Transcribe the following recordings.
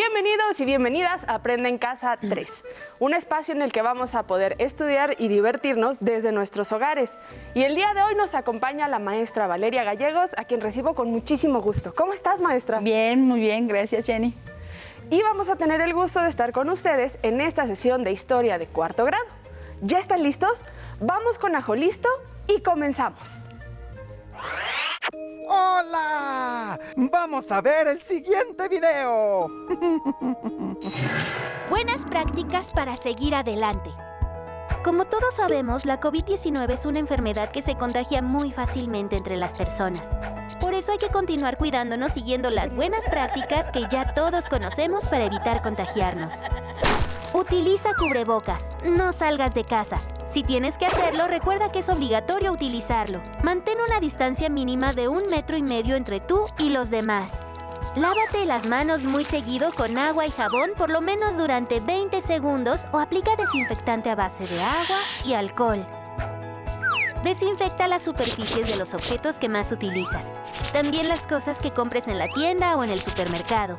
Bienvenidos y bienvenidas a Aprende en Casa 3, un espacio en el que vamos a poder estudiar y divertirnos desde nuestros hogares. Y el día de hoy nos acompaña la maestra Valeria Gallegos, a quien recibo con muchísimo gusto. ¿Cómo estás, maestra? Bien, muy bien, gracias, Jenny. Y vamos a tener el gusto de estar con ustedes en esta sesión de Historia de cuarto grado. ¿Ya están listos? Vamos con Ajo Listo y comenzamos. ¡Hola! Vamos a ver el siguiente video. Buenas prácticas para seguir adelante. Como todos sabemos, la COVID-19 es una enfermedad que se contagia muy fácilmente entre las personas. Por eso hay que continuar cuidándonos siguiendo las buenas prácticas que ya todos conocemos para evitar contagiarnos. Utiliza cubrebocas, no salgas de casa. Si tienes que hacerlo, recuerda que es obligatorio utilizarlo. Mantén una distancia mínima de 1,5 metros entre tú y los demás. Lávate las manos muy seguido con agua y jabón por lo menos durante 20 segundos o aplica desinfectante a base de agua y alcohol. Desinfecta las superficies de los objetos que más utilizas. También las cosas que compres en la tienda o en el supermercado.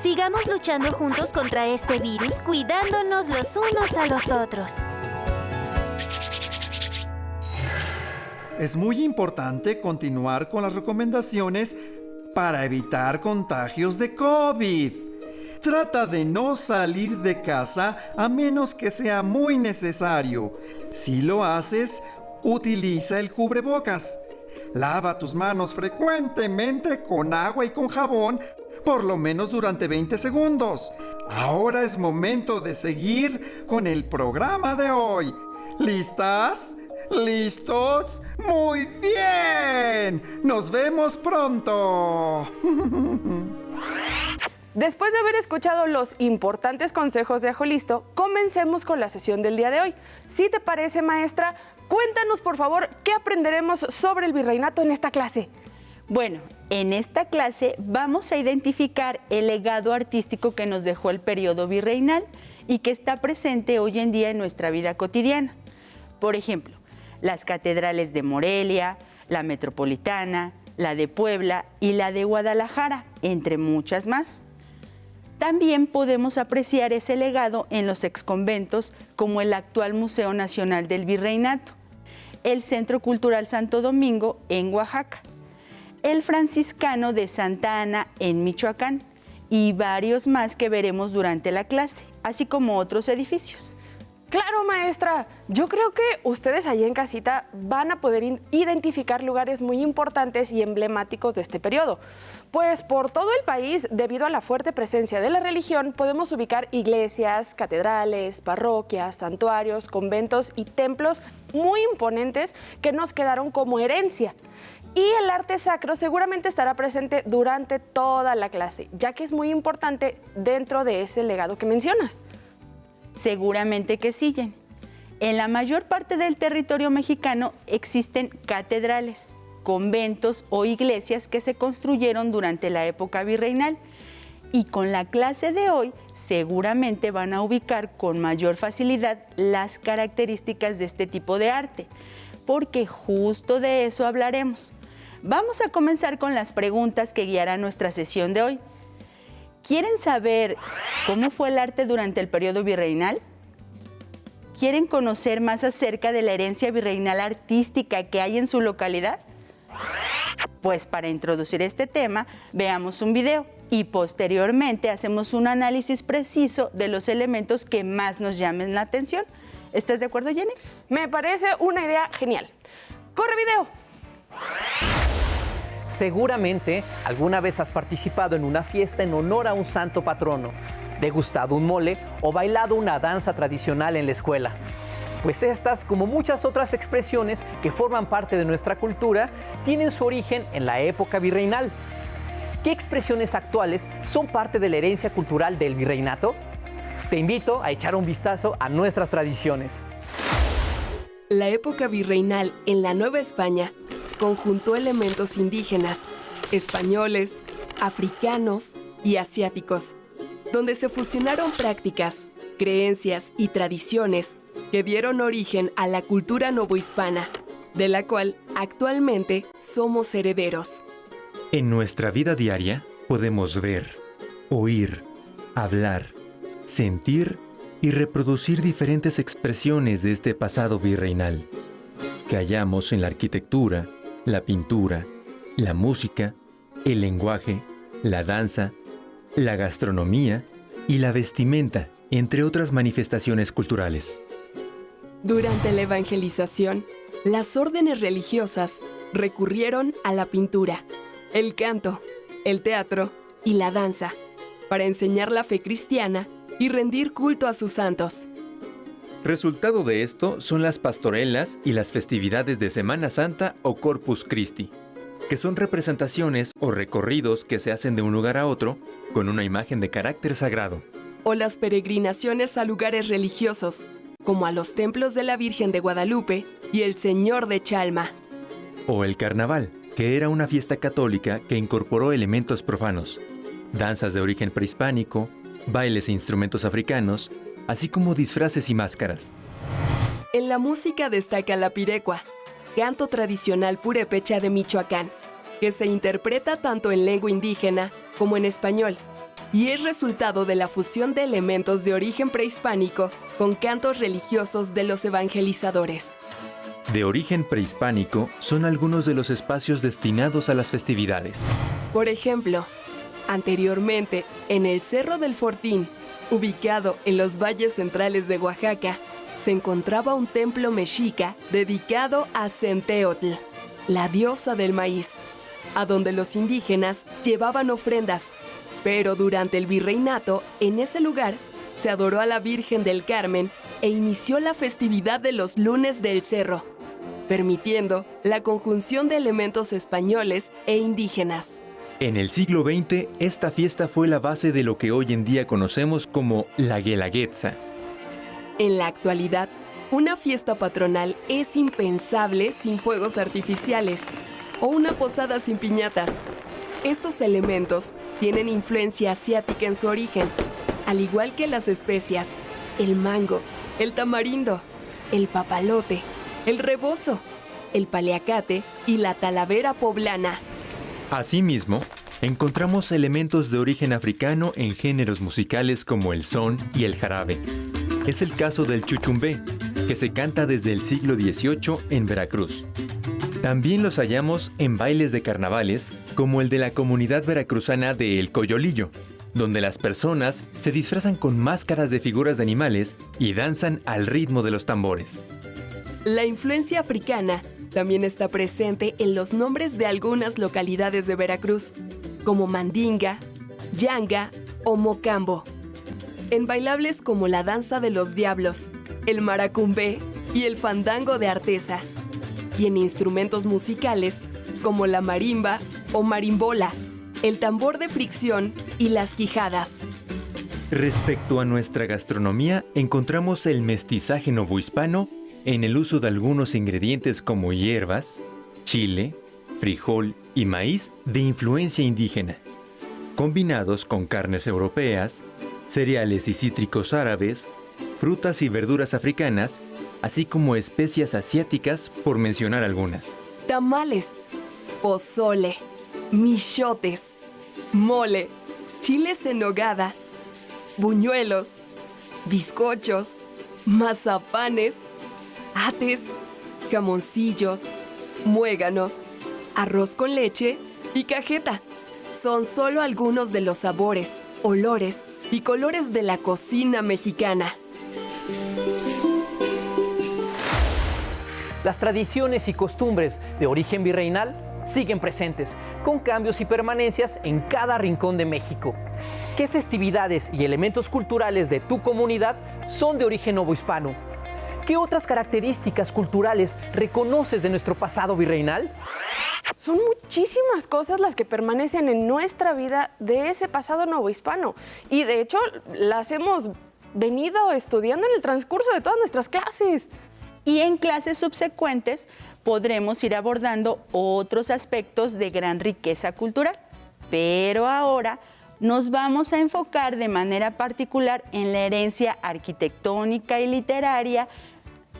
Sigamos luchando juntos contra este virus, cuidándonos los unos a los otros. Es muy importante continuar con las recomendaciones para evitar contagios de COVID. Trata de no salir de casa a menos que sea muy necesario. Si lo haces, utiliza el cubrebocas. Lava tus manos frecuentemente con agua y con jabón, por lo menos durante 20 segundos. Ahora es momento de seguir con el programa de hoy. ¿Listas? ¿Listos? ¡Muy bien! ¡Nos vemos pronto! Después de haber escuchado los importantes consejos de Ajo Listo, comencemos con la sesión del día de hoy. Si te parece, maestra, cuéntanos por favor qué aprenderemos sobre el virreinato en esta clase. Bueno, en esta clase vamos a identificar el legado artístico que nos dejó el periodo virreinal y que está presente hoy en día en nuestra vida cotidiana. Por ejemplo, las catedrales de Morelia, la Metropolitana, la de Puebla y la de Guadalajara, entre muchas más. También podemos apreciar ese legado en los exconventos como el actual Museo Nacional del Virreinato, el Centro Cultural Santo Domingo en Oaxaca, el Franciscano de Santa Ana en Michoacán y varios más que veremos durante la clase, así como otros edificios. Claro, maestra. Yo creo que ustedes allá en casita van a poder identificar lugares muy importantes y emblemáticos de este periodo. Pues por todo el país, debido a la fuerte presencia de la religión, podemos ubicar iglesias, catedrales, parroquias, santuarios, conventos y templos muy imponentes que nos quedaron como herencia. Y el arte sacro seguramente estará presente durante toda la clase, ya que es muy importante dentro de ese legado que mencionas. Seguramente que sí, Jen. En la mayor parte del territorio mexicano existen catedrales, conventos o iglesias que se construyeron durante la época virreinal. Y con la clase de hoy seguramente van a ubicar con mayor facilidad las características de este tipo de arte, porque justo de eso hablaremos. Vamos a comenzar con las preguntas que guiarán nuestra sesión de hoy. ¿Quieren saber cómo fue el arte durante el periodo virreinal? ¿Quieren conocer más acerca de la herencia virreinal artística que hay en su localidad? Pues para introducir este tema, veamos un video y posteriormente hacemos un análisis preciso de los elementos que más nos llamen la atención. ¿Estás de acuerdo, Jenny? Me parece una idea genial. ¡Corre video! Seguramente alguna vez has participado en una fiesta en honor a un santo patrono, degustado un mole o bailado una danza tradicional en la escuela. Pues estas, como muchas otras expresiones que forman parte de nuestra cultura, tienen su origen en la época virreinal. ¿Qué expresiones actuales son parte de la herencia cultural del virreinato? Te invito a echar un vistazo a nuestras tradiciones. La época virreinal en la Nueva España conjuntó elementos indígenas, españoles, africanos y asiáticos, donde se fusionaron prácticas, creencias y tradiciones que dieron origen a la cultura novohispana, de la cual actualmente somos herederos. En nuestra vida diaria podemos ver, oír, hablar, sentir y reproducir diferentes expresiones de este pasado virreinal, que hallamos en la arquitectura, la pintura, la música, el lenguaje, la danza, la gastronomía y la vestimenta, entre otras manifestaciones culturales. Durante la evangelización, las órdenes religiosas recurrieron a la pintura, el canto, el teatro y la danza para enseñar la fe cristiana y rendir culto a sus santos. Resultado de esto son las pastorelas y las festividades de Semana Santa o Corpus Christi, que son representaciones o recorridos que se hacen de un lugar a otro con una imagen de carácter sagrado. O las peregrinaciones a lugares religiosos, como a los templos de la Virgen de Guadalupe y el Señor de Chalma. O el carnaval, que era una fiesta católica que incorporó elementos profanos, danzas de origen prehispánico, bailes e instrumentos africanos, así como disfraces y máscaras. En la música destaca la pirecua, canto tradicional purépecha de Michoacán, que se interpreta tanto en lengua indígena como en español, y es resultado de la fusión de elementos de origen prehispánico con cantos religiosos de los evangelizadores. De origen prehispánico son algunos de los espacios destinados a las festividades. Por ejemplo, anteriormente, en el Cerro del Fortín, ubicado en los valles centrales de Oaxaca, se encontraba un templo mexica dedicado a Centeotl, la diosa del maíz, a donde los indígenas llevaban ofrendas. Pero durante el virreinato, en ese lugar, se adoró a la Virgen del Carmen e inició la festividad de los lunes del cerro, permitiendo la conjunción de elementos españoles e indígenas. En el siglo XX, esta fiesta fue la base de lo que hoy en día conocemos como la Guelaguetza. En la actualidad, una fiesta patronal es impensable sin fuegos artificiales o una posada sin piñatas. Estos elementos tienen influencia asiática en su origen, al igual que las especias, el mango, el tamarindo, el papalote, el rebozo, el paliacate y la talavera poblana. Asimismo, encontramos elementos de origen africano en géneros musicales como el son y el jarabe. Es el caso del chuchumbé, que se canta desde el siglo XVIII en Veracruz. También los hallamos en bailes de carnavales, como el de la comunidad veracruzana de El Coyolillo, donde las personas se disfrazan con máscaras de figuras de animales y danzan al ritmo de los tambores. La influencia africana también está presente en los nombres de algunas localidades de Veracruz, como Mandinga, Yanga o Mocambo. En bailables como la danza de los diablos, el maracumbé y el fandango de Artesa. Y en instrumentos musicales como la marimba o marimbola, el tambor de fricción y las quijadas. Respecto a nuestra gastronomía, encontramos el mestizaje novohispano en el uso de algunos ingredientes como hierbas, chile, frijol y maíz de influencia indígena, combinados con carnes europeas, cereales y cítricos árabes, frutas y verduras africanas, así como especias asiáticas, por mencionar algunas. Tamales, pozole, michotes, mole, chiles en nogada, buñuelos, bizcochos, mazapanes, ates, jamoncillos, muéganos, arroz con leche y cajeta. Son solo algunos de los sabores, olores y colores de la cocina mexicana. Las tradiciones y costumbres de origen virreinal siguen presentes, con cambios y permanencias en cada rincón de México. ¿Qué festividades y elementos culturales de tu comunidad son de origen novohispano? ¿Qué otras características culturales reconoces de nuestro pasado virreinal? Son muchísimas cosas las que permanecen en nuestra vida de ese pasado novohispano. Y de hecho, las hemos venido estudiando en el transcurso de todas nuestras clases. Y en clases subsecuentes podremos ir abordando otros aspectos de gran riqueza cultural. Pero ahora nos vamos a enfocar de manera particular en la herencia arquitectónica y literaria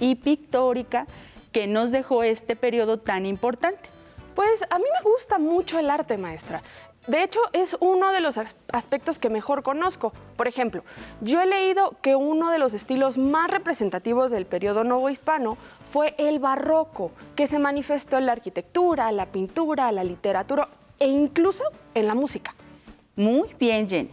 y pictórica que nos dejó este periodo tan importante. Pues a mí me gusta mucho el arte, maestra. De hecho, es uno de los aspectos que mejor conozco. Por ejemplo, yo he leído que uno de los estilos más representativos del periodo novohispano fue el barroco, que se manifestó en la arquitectura, la pintura, la literatura e incluso en la música. Muy bien, Jenny.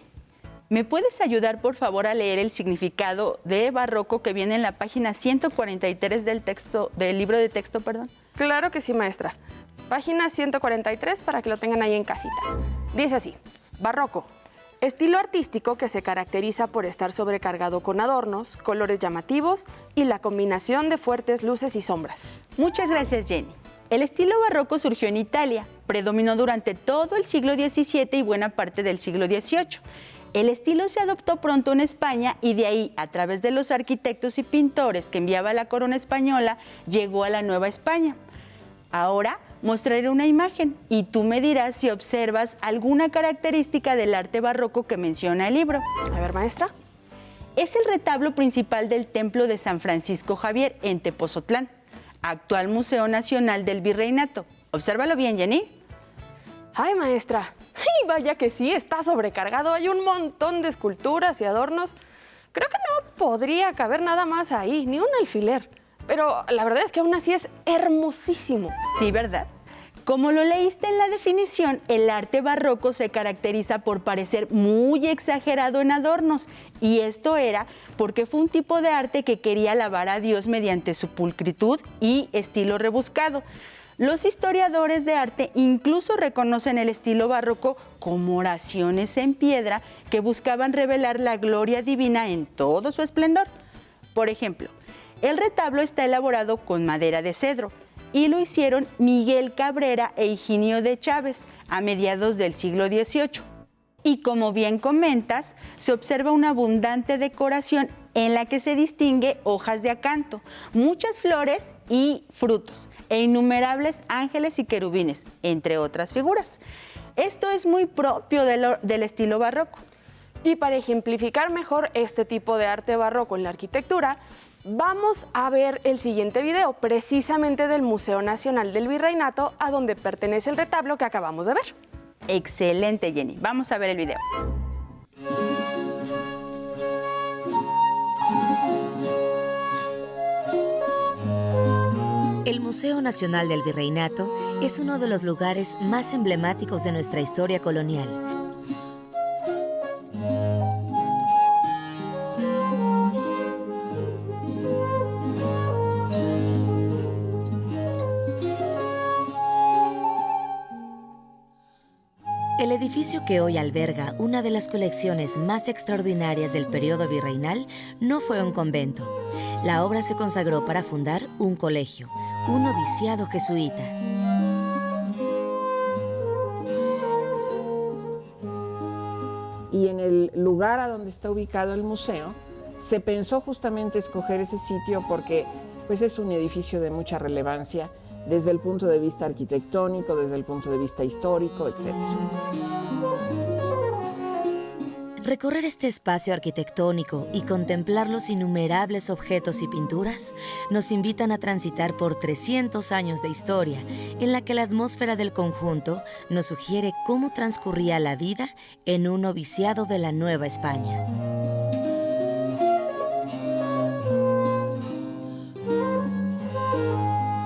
¿Me puedes ayudar, por favor, a leer el significado de barroco que viene en la página 143 del libro de texto, perdón? Claro que sí, maestra. Página 143 para que lo tengan ahí en casita. Dice así: barroco, estilo artístico que se caracteriza por estar sobrecargado con adornos, colores llamativos y la combinación de fuertes luces y sombras. Muchas gracias, Jenny. El estilo barroco surgió en Italia, predominó durante todo el siglo XVII y buena parte del siglo XVIII. El estilo se adoptó pronto en España y de ahí, a través de los arquitectos y pintores que enviaba la corona española, llegó a la Nueva España. Ahora mostraré una imagen y tú me dirás si observas alguna característica del arte barroco que menciona el libro. A ver, maestra. Es el retablo principal del Templo de San Francisco Javier en Tepoztlán, actual Museo Nacional del Virreinato. Obsérvalo bien, Jenny. Ay, maestra. Ay, vaya que sí, está sobrecargado. Hay un montón de esculturas y adornos. Creo que no podría caber nada más ahí, ni un alfiler. Pero la verdad es que aún así es hermosísimo. Sí, ¿verdad? Como lo leíste en la definición, el arte barroco se caracteriza por parecer muy exagerado en adornos. Y esto era porque fue un tipo de arte que quería alabar a Dios mediante su pulcritud y estilo rebuscado. Los historiadores de arte incluso reconocen el estilo barroco como oraciones en piedra que buscaban revelar la gloria divina en todo su esplendor. Por ejemplo, el retablo está elaborado con madera de cedro y lo hicieron Miguel Cabrera e Higinio de Chávez a mediados del siglo XVIII. Y como bien comentas, se observa una abundante decoración en la que se distingue hojas de acanto, muchas flores y frutos, e innumerables ángeles y querubines, entre otras figuras. Esto es muy propio del estilo barroco. Y para ejemplificar mejor este tipo de arte barroco en la arquitectura, vamos a ver el siguiente video, precisamente del Museo Nacional del Virreinato, a donde pertenece el retablo que acabamos de ver. Excelente, Jenny. Vamos a ver el video. El Museo Nacional del Virreinato es uno de los lugares más emblemáticos de nuestra historia colonial. El edificio que hoy alberga una de las colecciones más extraordinarias del periodo virreinal no fue un convento. La obra se consagró para fundar un colegio, un noviciado jesuita. Y en el lugar a donde está ubicado el museo, se pensó justamente escoger ese sitio porque pues, es un edificio de mucha relevancia desde el punto de vista arquitectónico, desde el punto de vista histórico, etc. Recorrer este espacio arquitectónico y contemplar los innumerables objetos y pinturas nos invitan a transitar por 300 años de historia, en la que la atmósfera del conjunto nos sugiere cómo transcurría la vida en un noviciado de la Nueva España.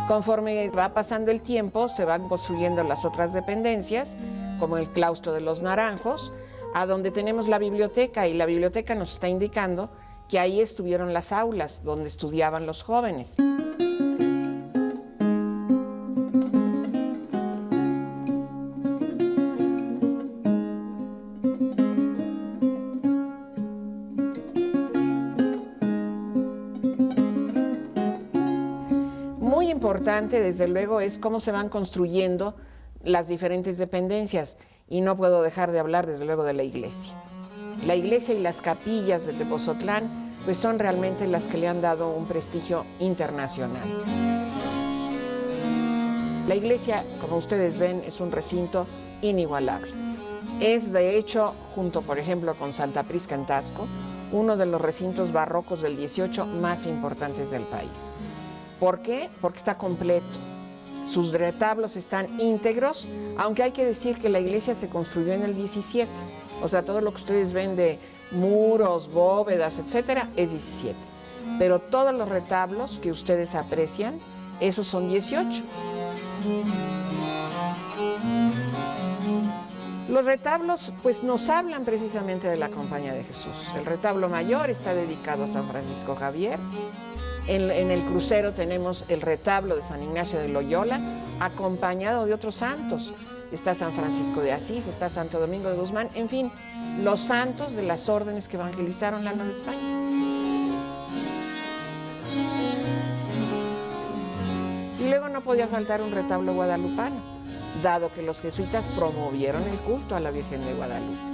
Conforme va pasando el tiempo, se van construyendo las otras dependencias, como el claustro de los Naranjos, a donde tenemos la biblioteca, y la biblioteca nos está indicando que ahí estuvieron las aulas donde estudiaban los jóvenes. Muy importante, desde luego, es cómo se van construyendo las diferentes dependencias. Y no puedo dejar de hablar, desde luego, de la iglesia. La iglesia y las capillas de Tepoztlán pues son realmente las que le han dado un prestigio internacional. La iglesia, como ustedes ven, es un recinto inigualable. Es, de hecho, junto, por ejemplo, con Santa Prisca en Taxco, uno de los recintos barrocos del XVIII más importantes del país. ¿Por qué? Porque está completo. sus retablos están íntegros, aunque hay que decir que la iglesia se construyó en el 17. O sea, todo lo que ustedes ven de muros, bóvedas, etcétera, es 17. Pero todos los retablos que ustedes aprecian, esos son 18. Los retablos pues nos hablan precisamente de la Compañía de Jesús. El retablo mayor está dedicado a San Francisco Javier. En el crucero tenemos el retablo de San Ignacio de Loyola, acompañado de otros santos. Está San Francisco de Asís, está Santo Domingo de Guzmán, en fin, los santos de las órdenes que evangelizaron la Nueva España. Y luego no podía faltar un retablo guadalupano, dado que los jesuitas promovieron el culto a la Virgen de Guadalupe.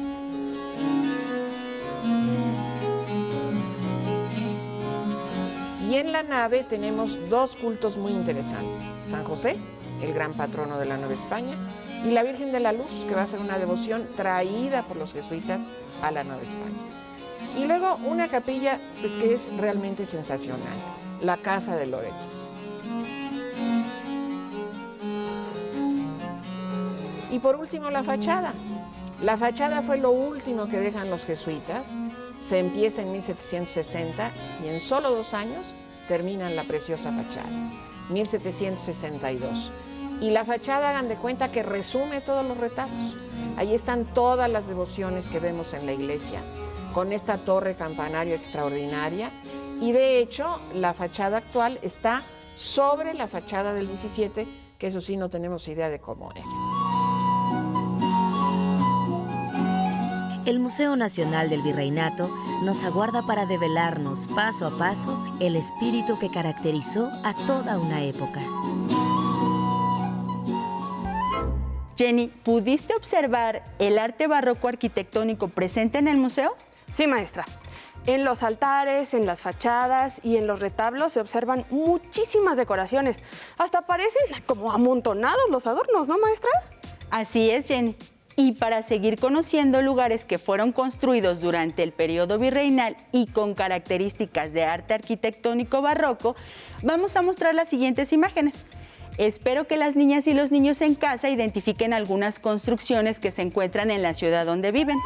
Y en la nave tenemos dos cultos muy interesantes: San José, el gran patrono de la Nueva España, y la Virgen de la Luz, que va a ser una devoción traída por los jesuitas a la Nueva España. Y luego una capilla pues, que es realmente sensacional, la Casa de Loreto. Y por último, la fachada. La fachada fue lo último que dejan los jesuitas. Se empieza en 1760 y en solo 2 años terminan la preciosa fachada, 1762. Y la fachada, hagan de cuenta que resume todos los retablos. Ahí están todas las devociones que vemos en la iglesia, con esta torre campanario extraordinaria. Y de hecho, la fachada actual está sobre la fachada del 17, que eso sí no tenemos idea de cómo era. El Museo Nacional del Virreinato nos aguarda para develarnos paso a paso el espíritu que caracterizó a toda una época. Jenny, ¿pudiste observar el arte barroco arquitectónico presente en el museo? Sí, maestra. En los altares, en las fachadas y en los retablos se observan muchísimas decoraciones. Hasta parecen como amontonados los adornos, ¿no, maestra? Así es, Jenny. Y para seguir conociendo lugares que fueron construidos durante el periodo virreinal y con características de arte arquitectónico barroco, vamos a mostrar las siguientes imágenes. Espero que las niñas y los niños en casa identifiquen algunas construcciones que se encuentran en la ciudad donde viven.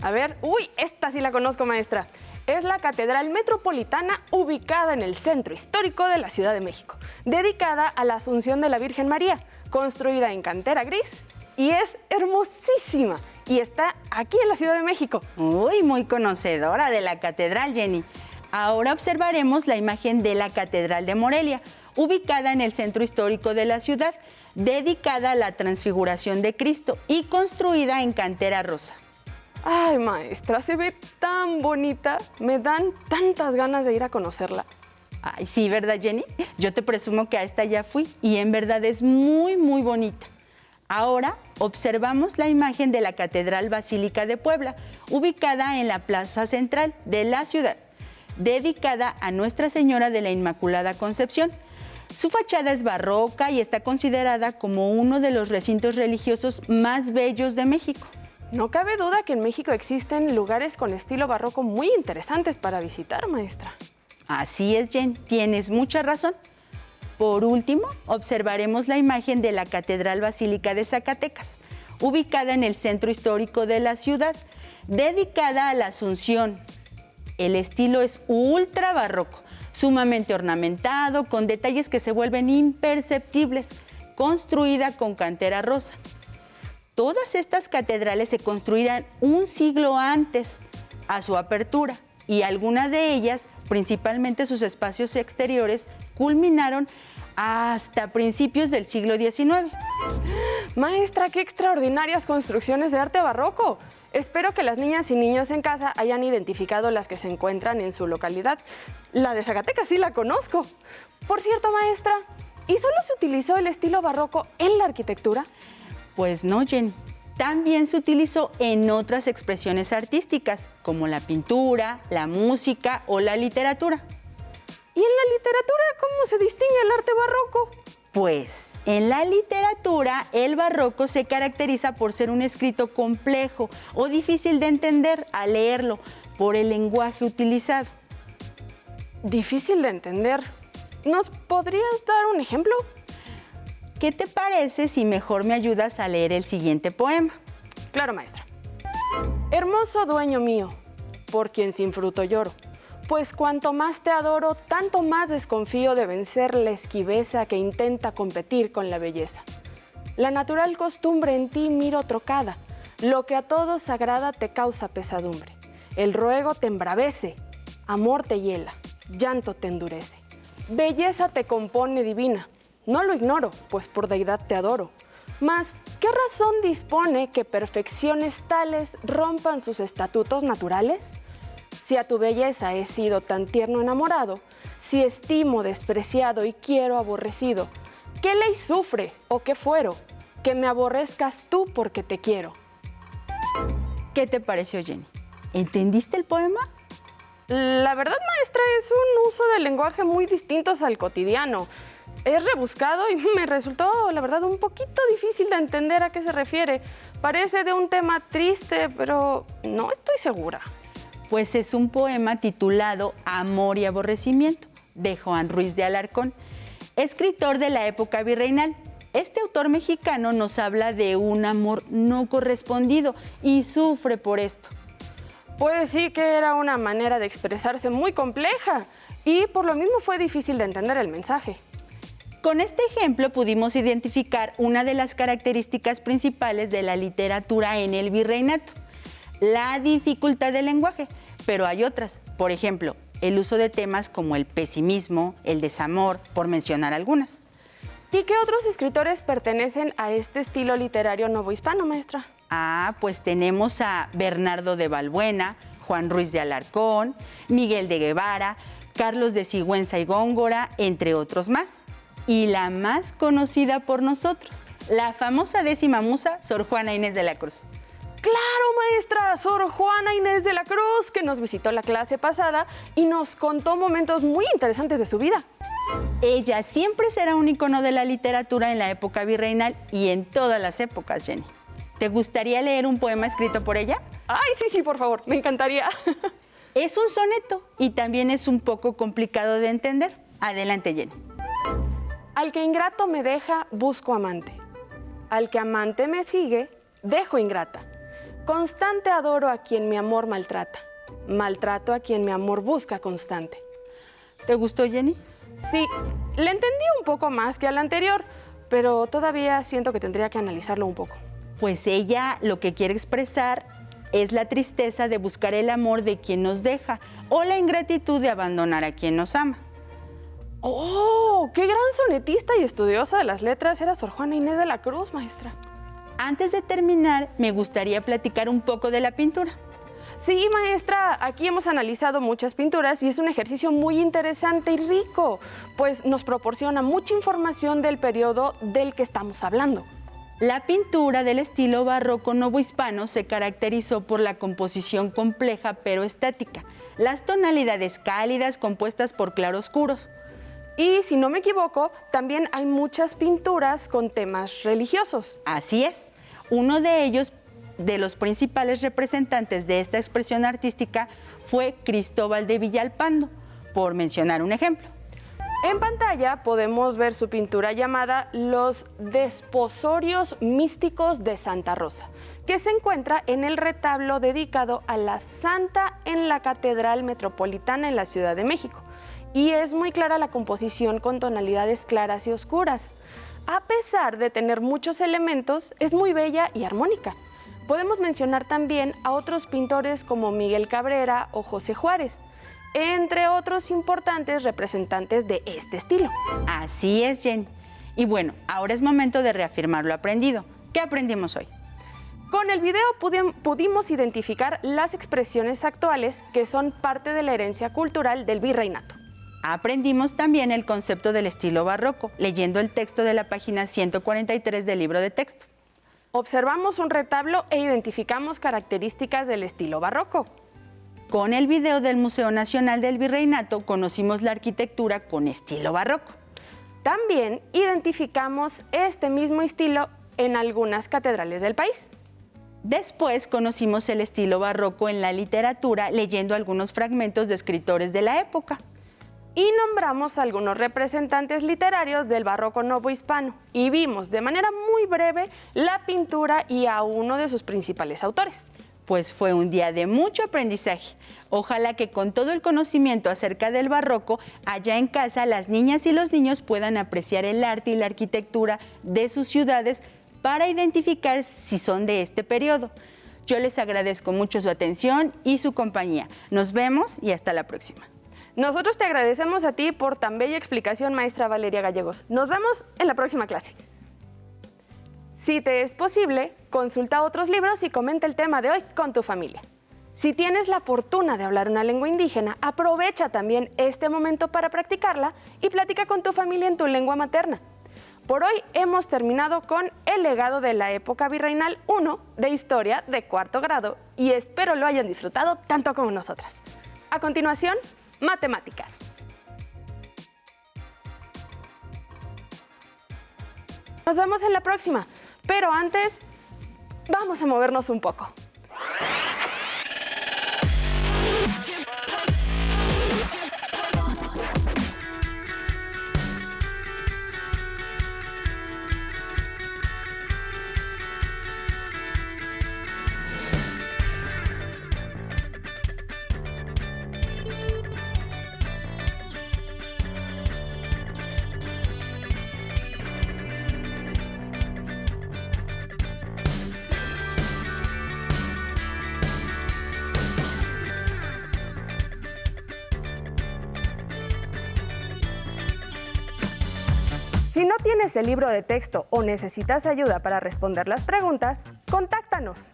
A ver, uy, esta sí la conozco, maestra. Es la Catedral Metropolitana, ubicada en el centro histórico de la Ciudad de México, dedicada a la Asunción de la Virgen María, construida en cantera gris. Y es hermosísima y está aquí en la Ciudad de México. Uy, muy conocedora de la catedral, Jenny. Ahora observaremos la imagen de la Catedral de Morelia, ubicada en el centro histórico de la ciudad, dedicada a la Transfiguración de Cristo y construida en cantera rosa. Ay, maestra, se ve tan bonita. Me dan tantas ganas de ir a conocerla. Ay, sí, ¿verdad, Jenny? Yo te presumo que a esta ya fui y en verdad es muy, muy bonita. Ahora observamos la imagen de la Catedral Basílica de Puebla, ubicada en la plaza central de la ciudad, dedicada a Nuestra Señora de la Inmaculada Concepción. Su fachada es barroca y está considerada como uno de los recintos religiosos más bellos de México. No cabe duda que en México existen lugares con estilo barroco muy interesantes para visitar, maestra. Así es, Jen, tienes mucha razón. Por último, observaremos la imagen de la Catedral Basílica de Zacatecas, ubicada en el centro histórico de la ciudad, dedicada a la Asunción. El estilo es ultra barroco, sumamente ornamentado, con detalles que se vuelven imperceptibles, construida con cantera rosa. Todas estas catedrales se construirán un siglo antes a su apertura y algunas de ellas, principalmente sus espacios exteriores, culminaron hasta principios del siglo XIX. Maestra, qué extraordinarias construcciones de arte barroco. Espero que las niñas y niños en casa hayan identificado las que se encuentran en su localidad. La de Zacatecas sí la conozco. Por cierto, maestra, ¿y solo se utilizó el estilo barroco en la arquitectura? Pues no, Jenny. También se utilizó en otras expresiones artísticas, como la pintura, la música o la literatura. ¿Y en la literatura cómo se distingue el arte barroco? Pues en la literatura el barroco se caracteriza por ser un escrito complejo o difícil de entender al leerlo por el lenguaje utilizado. Difícil de entender. ¿Nos podrías dar un ejemplo? ¿Qué te parece si mejor me ayudas a leer el siguiente poema? Claro, maestra. Hermoso dueño mío, por quien sin fruto lloro, pues cuanto más te adoro, tanto más desconfío de vencer la esquiveza que intenta competir con la belleza. La natural costumbre en ti miro trocada, lo que a todos agrada te causa pesadumbre. El ruego te embravece, amor te hiela, llanto te endurece. Belleza te compone divina, no lo ignoro, pues por deidad te adoro. Mas, ¿qué razón dispone que perfecciones tales rompan sus estatutos naturales? Si a tu belleza he sido tan tierno enamorado, si estimo despreciado y quiero aborrecido, ¿qué ley sufre o qué fuero que me aborrezcas tú porque te quiero? ¿Qué te pareció, Jenny? ¿Entendiste el poema? La verdad, maestra, es un uso del lenguaje muy distintos al cotidiano. Es rebuscado y me resultó, la verdad, un poquito difícil de entender a qué se refiere. Parece de un tema triste, pero no estoy segura. Pues es un poema titulado Amor y aborrecimiento, de Juan Ruiz de Alarcón, escritor de la época virreinal. Este autor mexicano nos habla de un amor no correspondido y sufre por esto. Pues sí que era una manera de expresarse muy compleja y por lo mismo fue difícil de entender el mensaje. Con este ejemplo pudimos identificar una de las características principales de la literatura en el virreinato, la dificultad del lenguaje, pero hay otras. Por ejemplo, el uso de temas como el pesimismo, el desamor, por mencionar algunas. ¿Y qué otros escritores pertenecen a este estilo literario novohispano, maestra? Pues tenemos a Bernardo de Balbuena, Juan Ruiz de Alarcón, Miguel de Guevara, Carlos de Sigüenza y Góngora, entre otros más. Y la más conocida por nosotros, la famosa décima musa, Sor Juana Inés de la Cruz. ¡Claro, maestra! Sor Juana Inés de la Cruz, que nos visitó la clase pasada y nos contó momentos muy interesantes de su vida. Ella siempre será un icono de la literatura en la época virreinal y en todas las épocas, Jenny. ¿Te gustaría leer un poema escrito por ella? ¡Ay, sí, por favor! Me encantaría. Es un soneto y también es un poco complicado de entender. Adelante, Jenny. Al que ingrato me deja, busco amante. Al que amante me sigue, dejo ingrata. Constante adoro a quien mi amor maltrata. Maltrato a quien mi amor busca constante. ¿Te gustó, Jenny? Sí, le entendí un poco más que al anterior, pero todavía siento que tendría que analizarlo un poco. Pues ella lo que quiere expresar es la tristeza de buscar el amor de quien nos deja o la ingratitud de abandonar a quien nos ama. ¡Oh! ¡Qué gran sonetista y estudiosa de las letras era Sor Juana Inés de la Cruz, maestra! Antes de terminar, me gustaría platicar un poco de la pintura. Sí, maestra, aquí hemos analizado muchas pinturas y es un ejercicio muy interesante y rico, pues nos proporciona mucha información del periodo del que estamos hablando. La pintura del estilo barroco novohispano se caracterizó por la composición compleja pero estática, las tonalidades cálidas compuestas por claroscuros. Y si no me equivoco, también hay muchas pinturas con temas religiosos. Así es. Uno de ellos, de los principales representantes de esta expresión artística, fue Cristóbal de Villalpando, por mencionar un ejemplo. En pantalla podemos ver su pintura llamada Los Desposorios Místicos de Santa Rosa, que se encuentra en el retablo dedicado a la Santa en la Catedral Metropolitana en la Ciudad de México. Y es muy clara la composición con tonalidades claras y oscuras. A pesar de tener muchos elementos, es muy bella y armónica. Podemos mencionar también a otros pintores como Miguel Cabrera o José Juárez, entre otros importantes representantes de este estilo. Así es, Jenny. Y bueno, ahora es momento de reafirmar lo aprendido. ¿Qué aprendimos hoy? Con el video pudimos identificar las expresiones actuales que son parte de la herencia cultural del virreinato. Aprendimos también el concepto del estilo barroco, leyendo el texto de la página 143 del libro de texto. Observamos un retablo e identificamos características del estilo barroco. Con el video del Museo Nacional del Virreinato conocimos la arquitectura con estilo barroco. También identificamos este mismo estilo en algunas catedrales del país. Después conocimos el estilo barroco en la literatura leyendo algunos fragmentos de escritores de la época. y nombramos algunos representantes literarios del barroco novohispano y vimos de manera muy breve la pintura y a uno de sus principales autores. Pues fue un día de mucho aprendizaje. Ojalá que con todo el conocimiento acerca del barroco, allá en casa las niñas y los niños puedan apreciar el arte y la arquitectura de sus ciudades para identificar si son de este periodo. Yo les agradezco mucho su atención y su compañía. Nos vemos y hasta la próxima. Nosotros te agradecemos a ti por tan bella explicación, maestra Valeria Gallegos. Nos vemos en la próxima clase. Si te es posible, consulta otros libros y comenta el tema de hoy con tu familia. Si tienes la fortuna de hablar una lengua indígena, aprovecha también este momento para practicarla y platica con tu familia en tu lengua materna. Por hoy hemos terminado con el legado de la época virreinal 1 de historia de 4º grado y espero lo hayan disfrutado tanto como nosotras. A continuación, matemáticas. Nos vemos en la próxima, pero antes vamos a movernos un poco. Si no tienes el libro de texto o necesitas ayuda para responder las preguntas, contáctanos.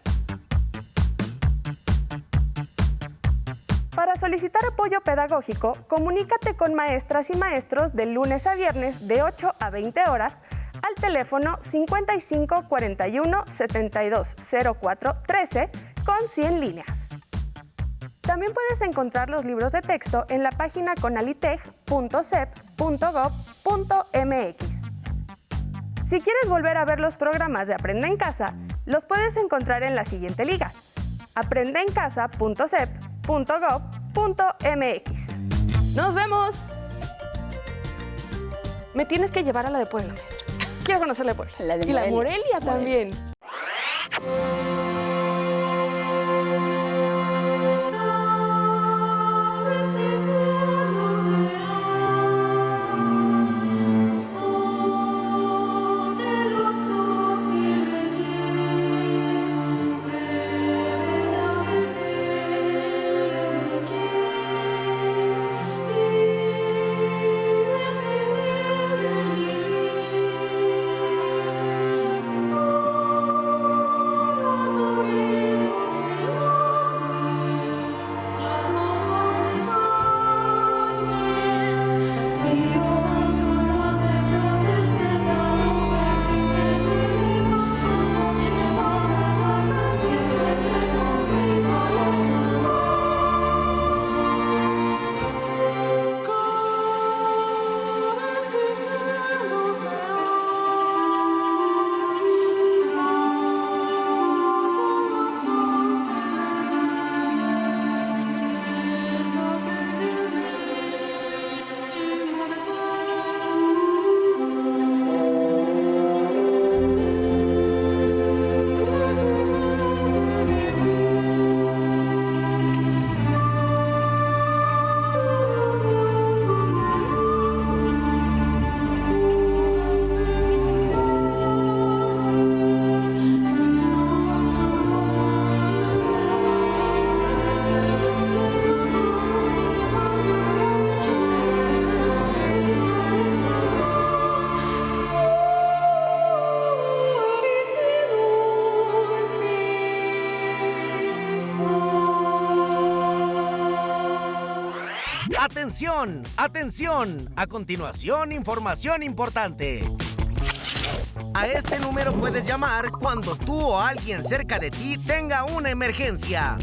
Para solicitar apoyo pedagógico, comunícate con maestras y maestros de lunes a viernes de 8 a 20 horas al teléfono 55 41 72 04 13 con 100 líneas. También puedes encontrar los libros de texto en la página conaliteg.sep.gov.mx. Si quieres volver a ver los programas de Aprende en Casa, los puedes encontrar en la siguiente liga: aprendeencasa.sep.gov.mx. ¡Nos vemos! Me tienes que llevar a la de Puebla, maestra. Quiero conocer la de Puebla. La de y la de Morelia también. ¡Atención! ¡Atención! A continuación, información importante. A este número puedes llamar cuando tú o alguien cerca de ti tenga una emergencia.